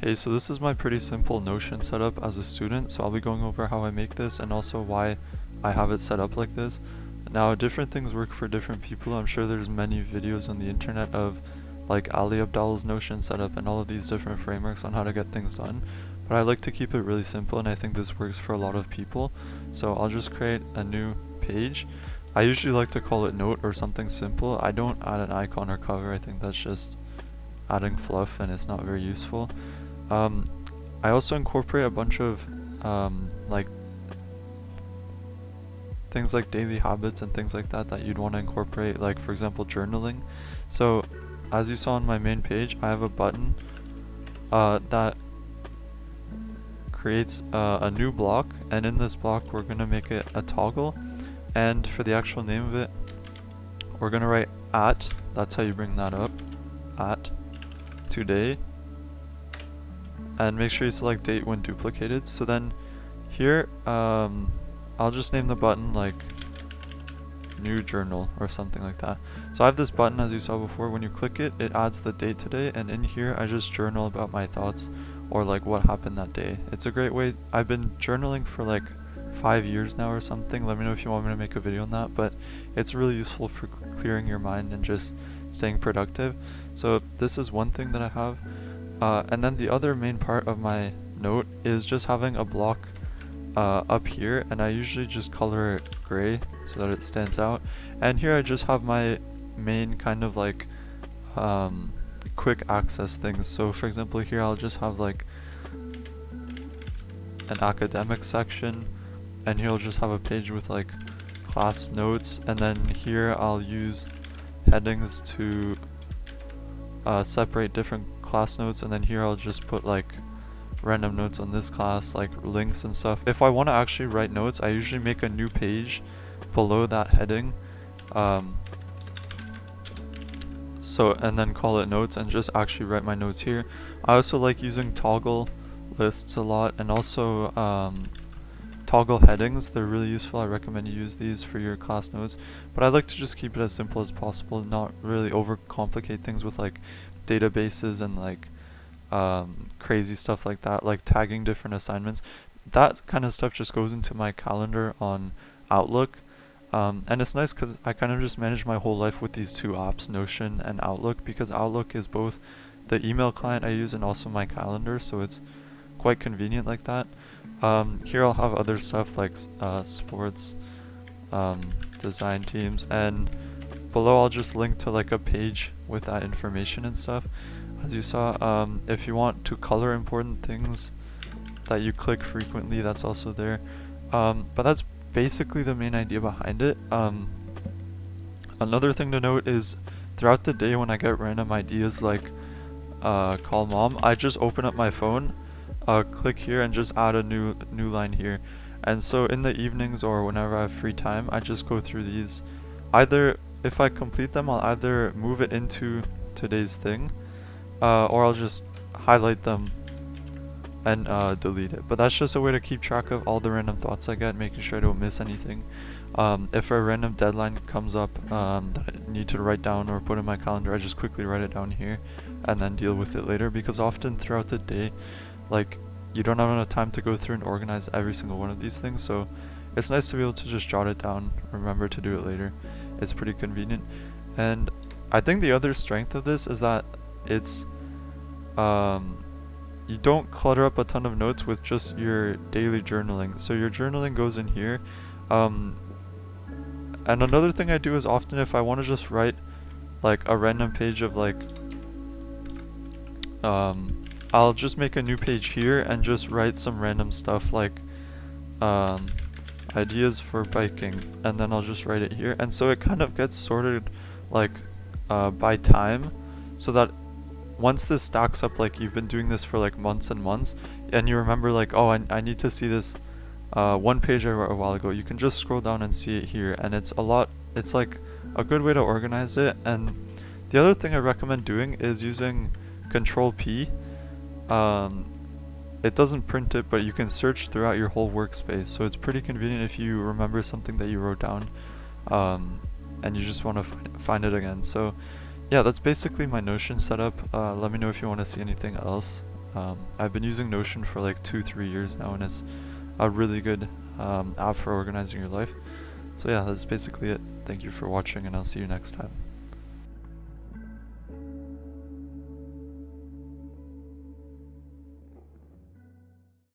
Hey, so this is my pretty simple Notion setup as a student, so I'll be going over how I make this and also why I have it set up like this. Now, different things work for different people. I'm sure there's many videos on the internet of like Ali Abdal's Notion setup and all of these different frameworks on how to get things done, but I like to keep it really simple and I think this works for a lot of people. So I'll just create a new page. I usually like to call it note or something simple. I don't add an icon or cover. I think that's just adding fluff and it's not very useful. Um, I also incorporate a bunch of like things like daily habits and things like that that you'd want to incorporate, like for example journaling. So as you saw on my main page, I have a button that creates a new block, and in this block we're going to make it a toggle, and for the actual name of it we're going to write at, that's how you bring that up, at today, and make sure you select date when duplicated. So then here I'll just name the button like new journal or something like that. So I have this button, as you saw before. When you click it, it adds the date today, and in here I just journal about my thoughts or like what happened that day. It's a great way. I've been journaling for like 5 years now or something. Let me know if you want me to make a video on that, but it's really useful for clearing your mind and just staying productive. So this is one thing that I have. And then the other main part of my note is just having a block up here, and I usually just color it gray so that it stands out. And here I just have my main kind of like quick access things. So for example here I'll just have like an academic section, and here I'll just have a page with like class notes, and then here I'll use headings to separate different class notes, and then here I'll just put like random notes on this class, like links and stuff. If I want to actually write notes, I usually make a new page below that heading, and then call it notes and just actually write my notes here. I also like using toggle lists a lot, and also toggle headings. They're really useful. I recommend you use these for your class notes, but I like to just keep it as simple as possible, not really overcomplicate things with like databases and like crazy stuff like that, like tagging different assignments. That kind of stuff just goes into my calendar on Outlook, and it's nice because I kind of just manage my whole life with these two apps, Notion and Outlook, because Outlook is both the email client I use and also my calendar, so it's quite convenient like that. Here I'll have other stuff like sports, design teams, and below I'll just link to like a page with that information and stuff. As you saw, if you want to color important things that you click frequently, that's also there. But that's basically the main idea behind it. Another thing to note is throughout the day when I get random ideas like call mom, I just open up my phone, click here and just add a new line here. And so in the evenings or whenever I have free time, I just go through these. Either if I complete them, I'll either move it into today's thing, or I'll just highlight them and delete it. But that's just a way to keep track of all the random thoughts I get, making sure I don't miss anything. If a random deadline comes up that I need to write down or put in my calendar, I just quickly write it down here and then deal with it later, because often throughout the day, like, you don't have enough time to go through and organize every single one of these things, so it's nice to be able to just jot it down, remember to do it later. It's pretty convenient. And I think the other strength of this is that it's you don't clutter up a ton of notes with just your daily journaling. So your journaling goes in here. And another thing I do is often if I want to just write like a random page of like I'll just make a new page here and just write some random stuff like ideas for biking, and then I'll just write it here, and so it kind of gets sorted like by time, so that once this stacks up, like you've been doing this for like months and months, and you remember like, oh, I need to see this one page I wrote a while ago, you can just scroll down and see it here, and it's like a good way to organize it. And the other thing I recommend doing is using Control P. It doesn't print it, but you can search throughout your whole workspace, so it's pretty convenient if you remember something that you wrote down and you just want to find it again. So yeah, that's basically my Notion setup. Let me know if you want to see anything else. I've been using Notion for like 2-3 years now, and it's a really good app for organizing your life. So yeah, that's basically it. Thank you for watching, and I'll see you next time.